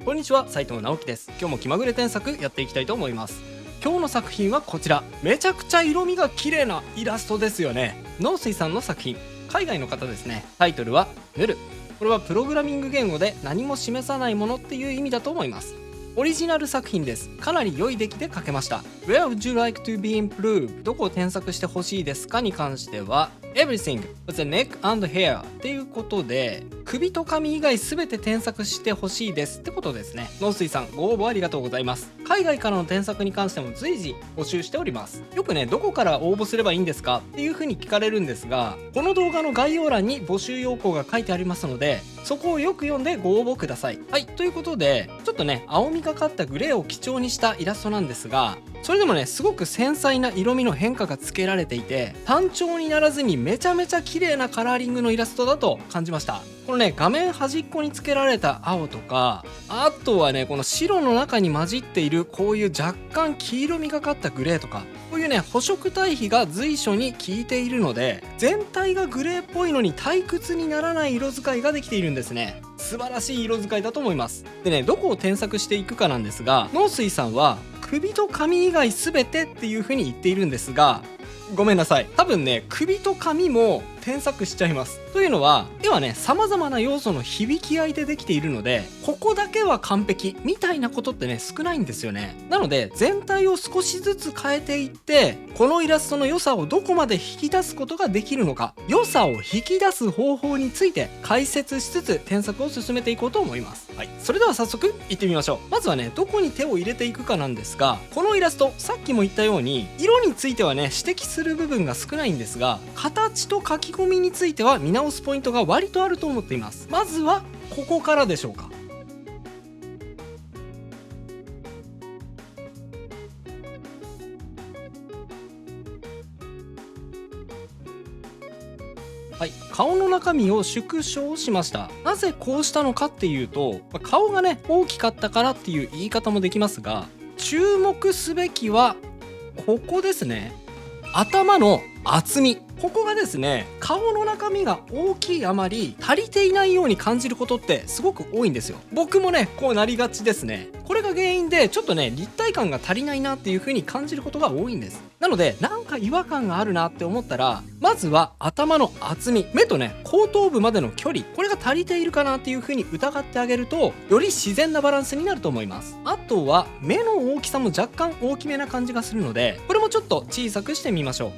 こんにちは、斉藤直樹です。今日も気まぐれ添削やっていきたいと思います。今日の作品はこちら。めちゃくちゃ色味が綺麗なイラストですよね。農水さんの作品、海外の方ですね。タイトルはヌル。これはプログラミング言語で何も示さないものっていう意味だと思います。オリジナル作品です。かなり良い出来で書けました。 Where would you like to be improved? どこを添削してほしいですかに関しては Everything with the neck and hair っていうことで、首と髪以外全て添削してほしいですってことですね。農水さん、ご応募ありがとうございます。海外からの添削に関しても随時募集しております。よくね、どこから応募すればいいんですかっていう風に聞かれるんですが、この動画の概要欄に募集要項が書いてありますので、そこをよく読んでご応募ください。はい、ということで、ちょっとね、青みがかったグレーを基調にしたイラストなんですが、それでもね、すごく繊細な色味の変化がつけられていて、単調にならずにめちゃめちゃ綺麗なカラーリングのイラストだと感じました。このね、画面端っこにつけられた青とか、あとはね、この白の中に混じっているこういう若干黄色みがかったグレーとか、こういうね、補色対比が随所に効いているので、全体がグレーっぽいのに退屈にならない色使いができているんですね。素晴らしい色使いだと思います。でね、どこを添削していくかなんですが、農水さんは首と髪以外全てっていう風に言っているんですが、ごめんなさい、多分ね、首と髪も添削しちゃいます。というのは、絵はね、様々な要素の響き合いでできているので、ここだけは完璧みたいなことってね、少ないんですよね。なので、全体を少しずつ変えていって、このイラストの良さをどこまで引き出すことができるのか、良さを引き出す方法について解説しつつ添削を進めていこうと思います。はい、それでは早速いってみましょう。まずはね、どこに手を入れていくかなんですが、このイラスト、さっきも言ったように色についてはね、指摘する部分が少ないんですが、形と書き込みについては見直すポイントが割とあると思っています。まずはここからでしょうか。はい、顔の中身を縮小しました。なぜこうしたのかっていうと、顔がね、大きかったからっていう言い方もできますが、注目すべきはここですね。頭の厚み、ここがですね、顔の中身が大きいあまり足りていないように感じることってすごく多いんですよ。僕もね、こうなりがちですね。これが原因でちょっとね、立体感が足りないなっていう風に感じることが多いんです。なので、なんか違和感があるなって思ったら、まずは頭の厚み、目とね、後頭部までの距離、これが足りているかなっていう風に疑ってあげると、より自然なバランスになると思います。あとは目の大きさも若干大きめな感じがするので、これもちょっと小さくしてみましょう。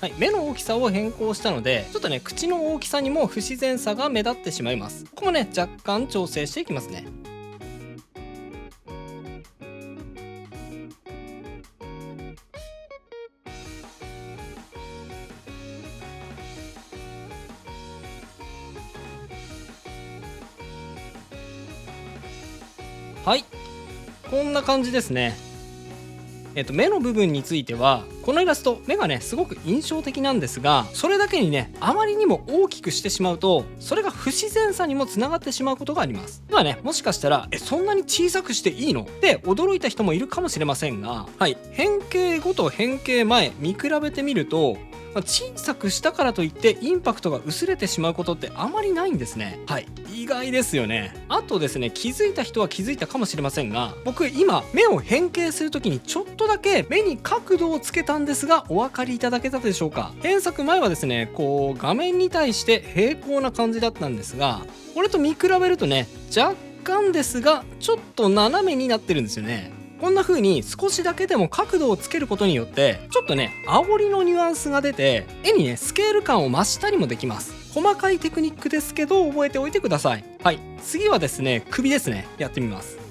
はい、目の大きさを変更したので、ちょっとね、口の大きさにも不自然さが目立ってしまいます。ここもね、若干調整していきますね。はい、こんな感じですね。目の部分については、このイラスト、目がね、すごく印象的なんですが、それだけにね、あまりにも大きくしてしまうと、それが不自然さにもつながってしまうことがあります。ではね、もしかしたら、そんなに小さくしていいのって驚いた人もいるかもしれませんが、はい、変形後と変形前、見比べてみると、小さくしたからといってインパクトが薄れてしまうことってあまりないんですね。はい、意外ですよね。あとですね、気づいた人は気づいたかもしれませんが、僕今目を変形するときにちょっとだけ目に角度をつけたんですが、お分かりいただけたでしょうか。変作前はですね、こう画面に対して平行な感じだったんですが、これと見比べるとね、若干ですがちょっと斜めになってるんですよね。こんな風に少しだけでも角度をつけることによって、ちょっとね、煽りのニュアンスが出て、絵にね、スケール感を増したりもできます。細かいテクニックですけど、覚えておいてください。はい、次はですね、首ですね。やってみます。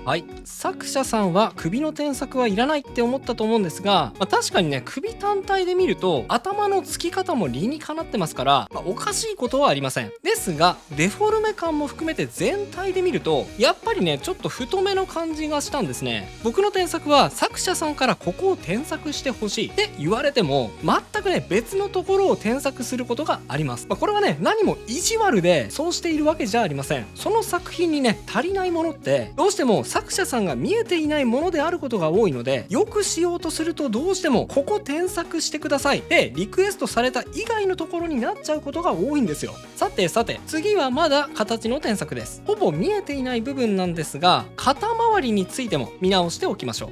はい、作者さんは首の添削はいらないって思ったと思うんですが、確かにね首単体で見ると頭の付き方も理にかなってますから、おかしいことはありません。ですがデフォルメ感も含めて全体で見るとやっぱりねちょっと太めの感じがしたんですね。僕の添削は作者さんからここを添削してほしいって言われても全くね別のところを添削することがあります。これはね何も意地悪でそうしているわけじゃありません。その作品にね足りないものってどうしても作者さんが見えていないものであることが多いので、よくしようとするとどうしてもここ添削してくださいでリクエストされた以外のところになっちゃうことが多いんですよ。さて次はまだ形の添削です。ほぼ見えていない部分なんですが、肩周りについても見直しておきましょう。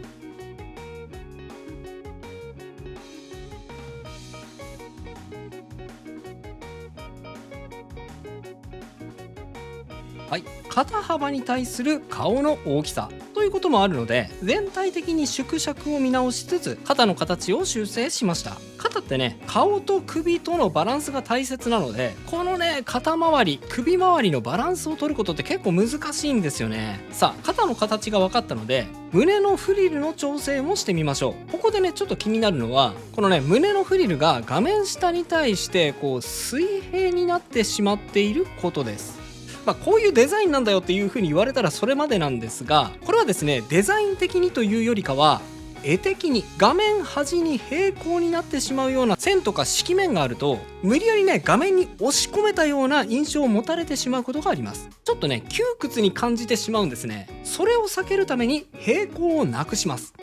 はい、肩幅に対する顔の大きさということもあるので、全体的に縮尺を見直しつつ肩の形を修正しました。肩ってね顔と首とのバランスが大切なので、このね肩周り首周りのバランスを取ることって結構難しいんですよね。さあ肩の形が分かったので胸のフリルの調整もしてみましょう。ここでねちょっと気になるのはこのね胸のフリルが画面下に対してこう水平になってしまっていることです。こういうデザインなんだよっていう風に言われたらそれまでなんですが、これはですねデザイン的にというよりかは絵的に画面端に平行になってしまうような線とか色面があると無理やりね画面に押し込めたような印象を持たれてしまうことがあります。ちょっとね窮屈に感じてしまうんですね。それを避けるために平行をなくします。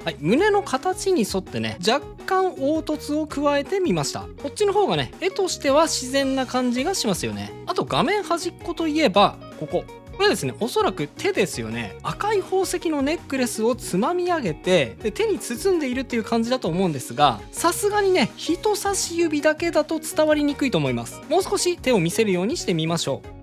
はい、胸の形に沿ってね若干凹凸を加えてみました。こっちの方がね絵としては自然な感じがしますよね。あと画面端っこといえばこれですね、おそらく手ですよね。赤い宝石のネックレスをつまみ上げてで手に包んでいるっていう感じだと思うんですが、さすがにね人差し指だけだと伝わりにくいと思います。もう少し手を見せるようにしてみましょう。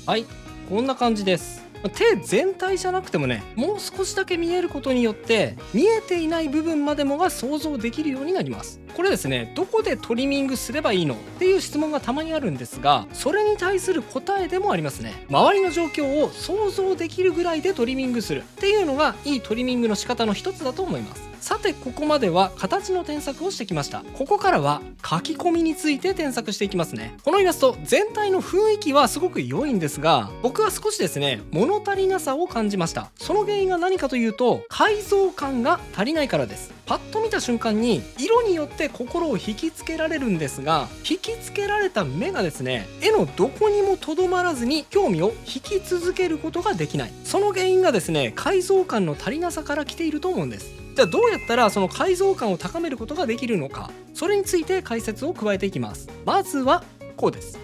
はい、こんな感じです。手全体じゃなくてもねもう少しだけ見えることによって見えていない部分までもが想像できるようになります。これですねどこでトリミングすればいいのっていう質問がたまにあるんですが、それに対する答えでもありますね。周りの状況を想像できるぐらいでトリミングするっていうのがいいトリミングの仕方の一つだと思います。さてここまでは形の添削をしてきました。ここからは書き込みについて添削していきますね。このイラスト全体の雰囲気はすごく良いんですが、僕は少しですね物足りなさを感じました。その原因が何かというと解像感が足りないからです。パッと見た瞬間に色によって心を引きつけられるんですが、引きつけられた目がですね絵のどこにもとどまらずに興味を引き続けることができない。その原因がですね解像感の足りなさから来ていると思うんです。じゃあどうやったらその解像感を高めることができるのか、それについて解説を加えていきます。まずはこうです。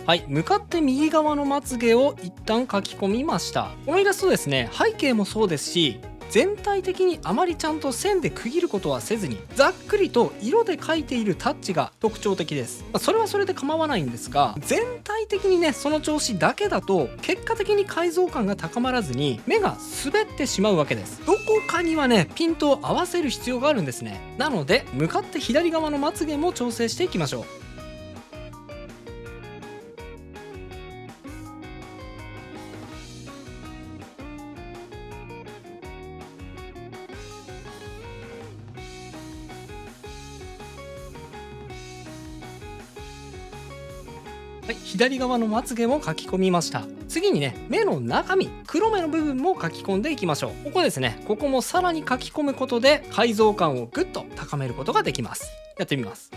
はい、向かって右側のまつげを一旦書き込みました。このイラストですね背景もそうですし全体的にあまりちゃんと線で区切ることはせずにざっくりと色で描いているタッチが特徴的です。それはそれで構わないんですが、全体的にねその調子だけだと結果的に解像感が高まらずに目が滑ってしまうわけです。どこかにはねピントを合わせる必要があるんですね。なので向かって左側のまつげも調整していきましょう。はい、左側のまつげも描き込みました。次にね、目の中身、黒目の部分も描き込んでいきましょう。ここですね、ここもさらに描き込むことで解像感をぐっと高めることができます。やってみます。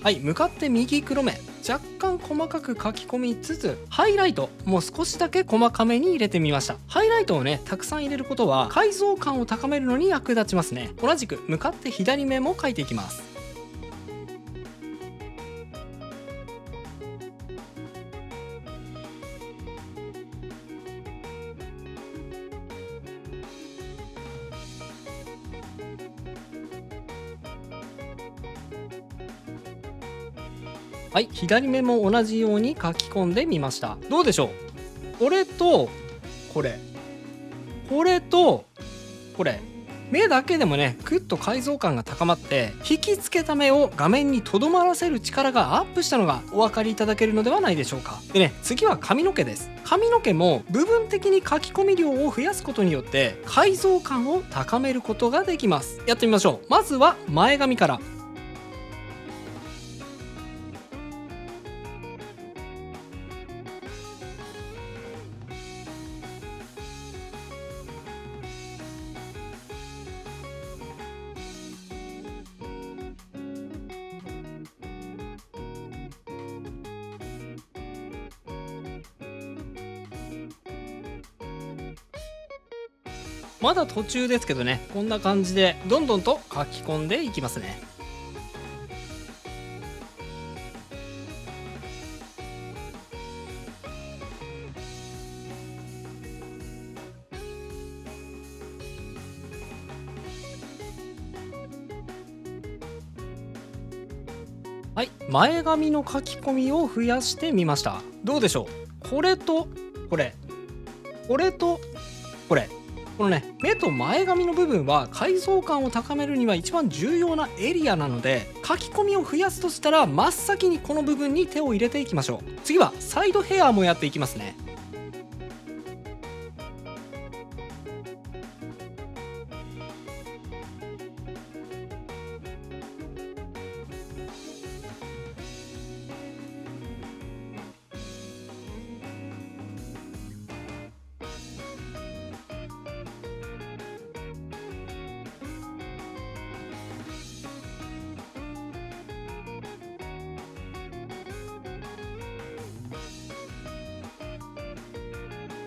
はい、向かって右黒目、若干細かく書き込みつつ、ハイライトも少しだけ細かめに入れてみました。ハイライトをね、たくさん入れることは解像感を高めるのに役立ちますね。同じく向かって左目も描いていきます。はい、左目も同じように書き込んでみました。どうでしょう？これとこれ、これとこれ、目だけでもね、ぐっと解像感が高まって、引きつけた目を画面にとどまらせる力がアップしたのがお分かりいただけるのではないでしょうか。でね、次は髪の毛です。髪の毛も部分的に書き込み量を増やすことによって解像感を高めることができます。やってみましょう。まずは前髪から。まだ途中ですけどね、こんな感じでどんどんと書き込んでいきますね。はい、前髪の書き込みを増やしてみました。どうでしょう？これとこれ、これとこれ、このね、目と前髪の部分は解像感を高めるには一番重要なエリアなので、書き込みを増やすとしたら真っ先にこの部分に手を入れていきましょう。次はサイドヘアもやっていきますね。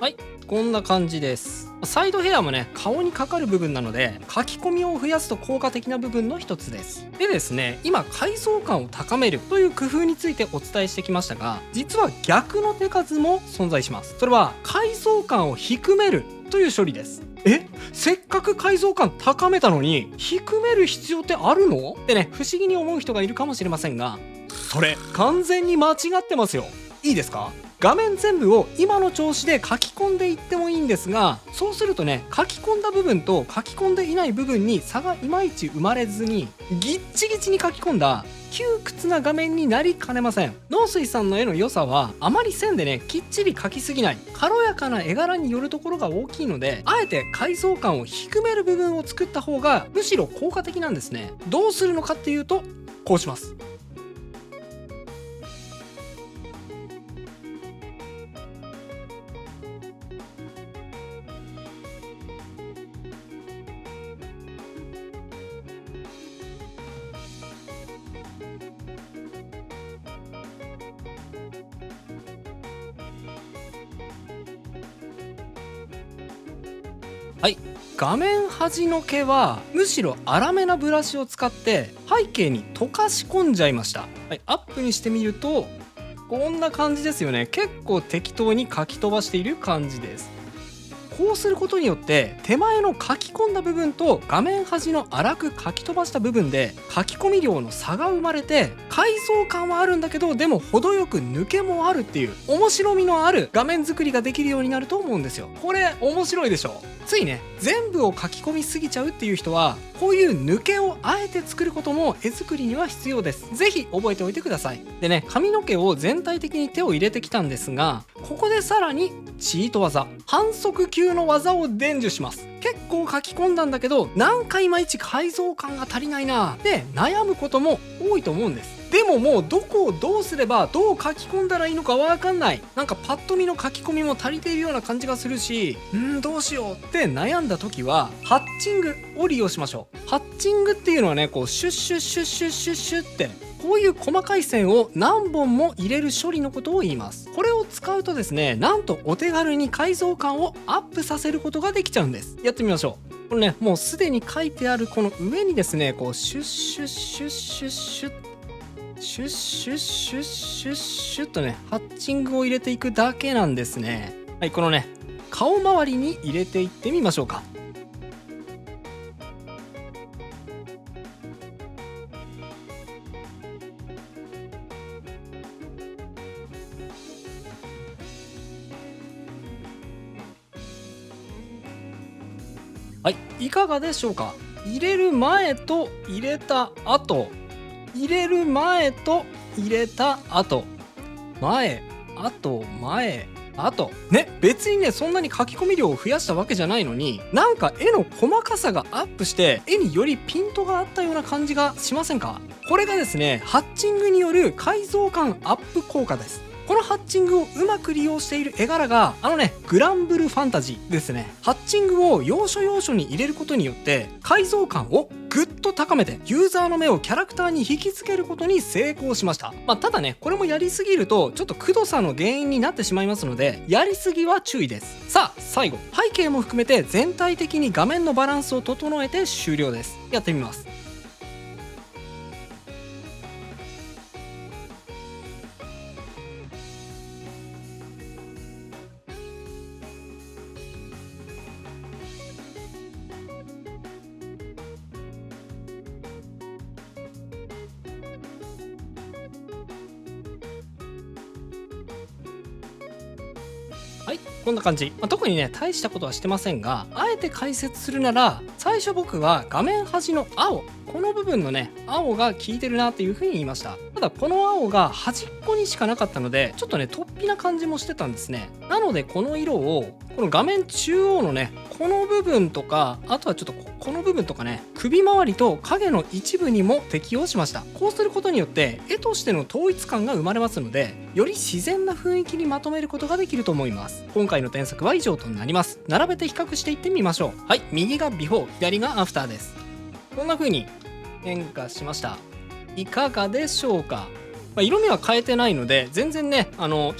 はい、こんな感じです。サイドヘアもね、顔にかかる部分なので、書き込みを増やすと効果的な部分の一つです。でですね、今解像感を高めるという工夫についてお伝えしてきましたが、実は逆の手数も存在します。それは解像感を低めるという処理です。せっかく解像感高めたのに低める必要ってあるのってね、不思議に思う人がいるかもしれませんが、それ完全に間違ってますよ。いいですか？画面全部を今の調子で書き込んでいってもいいんですが、そうするとね、書き込んだ部分と書き込んでいない部分に差がいまいち生まれずに、ギッチギチに書き込んだ窮屈な画面になりかねません。農水さんの絵の良さは、あまり線でね、きっちり描きすぎない、軽やかな絵柄によるところが大きいので、あえて解像感を低める部分を作った方がむしろ効果的なんですね。どうするのかっていうと、こうします。はい、画面端の毛はむしろ粗めなブラシを使って背景に溶かし込んじゃいました。はい、アップにしてみるとこんな感じですよね。結構適当に書き飛ばしている感じです。こうすることによって手前の書き込んだ部分と画面端の粗く書き飛ばした部分で書き込み量の差が生まれて、階層感はあるんだけどでも程よく抜けもあるっていう面白みのある画面作りができるようになると思うんですよ。これ面白いでしょ。ついね全部を書き込みすぎちゃうっていう人はこういう抜けをあえて作ることも絵作りには必要です。ぜひ覚えておいてください。でね、髪の毛を全体的に手を入れてきたんですが、ここでさらにチート技、反則級の技を伝授します。結構書き込んだんだけどなんかいまいち改造感が足りないなで悩むことも多いと思うんです。でももうどこをどうすればどう書き込んだらいいのかわかんない、なんかパッと見の書き込みも足りているような感じがするし、どうしようって悩んだ時はハッチングを利用しましょう。ハッチングっていうのはね、こうシュッシュッシュッシュッシュッシュッってこういう細かい線を何本も入れる処理のことを言います。これを使うとですね、なんとお手軽に改造感をアップさせることができちゃうんです。やってみましょう。これね、もうすでに書いてあるこの上にですね、こうシュッシュッシュッシュッシュッシュッシュッシュッシュッシュッとね、ハッチングを入れていくだけなんですね。はい、このね顔周りに入れていってみましょうか。はい、いかがでしょうか。入れる前と入れた後、入れる前と入れた後、前後前後ね、別にねそんなに書き込み量を増やしたわけじゃないのに、なんか絵の細かさがアップして絵によりピントがあったような感じがしませんか。これがですねハッチングによる改造感アップ効果です。このハッチングをうまく利用している絵柄がグランブルファンタジーですね。ハッチングを要所要所に入れることによって解像感をぐっと高めてユーザーの目をキャラクターに引きつけることに成功しました。ただねこれもやりすぎるとちょっとくどさの原因になってしまいますので、やりすぎは注意です。さあ最後、背景も含めて全体的に画面のバランスを整えて終了です。やってみます。はい、こんな感じ。特にね大したことはしてませんが、あえて解説するなら最初僕は画面端の青、この部分のね青が効いてるなっていう風に言いました。ただこの青が端っこにしかなかったのでちょっとね突飛な感じもしてたんですね。なのでこの色をこの画面中央のねこの部分とか、あとはちょっとこの部分とかね、首周りと影の一部にも適用しました。こうすることによって絵としての統一感が生まれますので、より自然な雰囲気にまとめることができると思います。今回の添削は以上となります。並べて比較していってみましょう。はい、右がビフォー、左がアフターです。こんな風に変化しました。いかがでしょうか。色味は変えてないので全然ね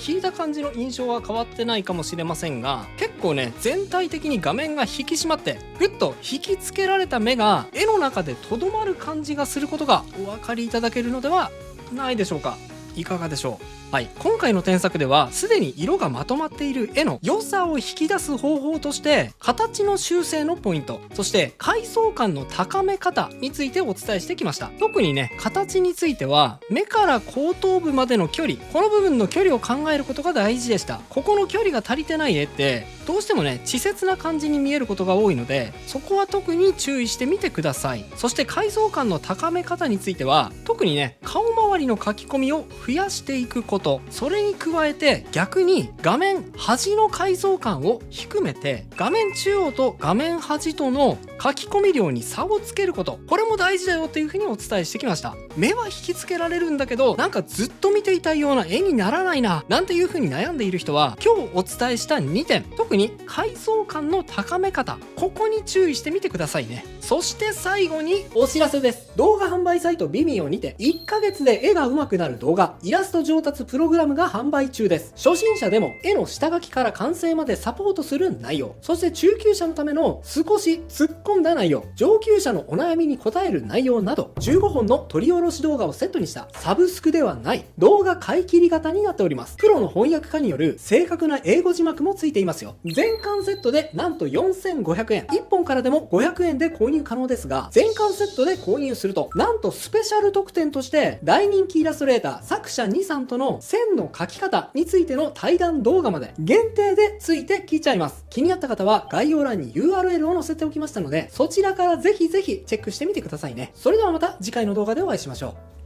引いた感じの印象は変わってないかもしれませんが、結構ね全体的に画面が引き締まってぐっと引きつけられた目が絵の中でとどまる感じがすることがお分かりいただけるのではないでしょうか。いかがでしょう。はい、今回の添削ではすでに色がまとまっている絵の良さを引き出す方法として形の修正のポイント、そして階層感の高め方についてお伝えしてきました。特にね形については目から後頭部までの距離、この部分の距離を考えることが大事でした。ここの距離が足りてない絵ってどうしてもね稚拙な感じに見えることが多いので、そこは特に注意してみてください。そして階層感の高め方については特にね顔周りの書き込みを増やしていくこと、それに加えて逆に画面端の階層感を低めて画面中央と画面端との書き込み量に差をつけること、これも大事だよっていうふうにお伝えしてきました。目は引きつけられるんだけどなんかずっと見ていたいような絵にならないななんていうふうに悩んでいる人は今日お伝えした2点、特に階層感の高め方、ここに注意してみてくださいね。そして最後にお知らせです。動画販売サイト Vimeo にて1ヶ月で絵が上手くなる動画イラスト上達プログラムが販売中です。初心者でも絵の下書きから完成までサポートする内容、そして中級者のための少し突っ込込んだ内容、上級者のお悩みに答える内容など、15本の取り下ろし動画をセットにしたサブスクではない動画買い切り型になっております。プロの翻訳家による正確な英語字幕もついていますよ。全巻セットでなんと4500円。1本からでも500円で購入可能ですが、全巻セットで購入すると、なんとスペシャル特典として大人気イラストレーター作者2さんとの線の描き方についての対談動画まで限定でついてきちゃいます。気になった方は概要欄に URL を載せておきましたので、そちらからぜひぜひチェックしてみてくださいね。それではまた次回の動画でお会いしましょう。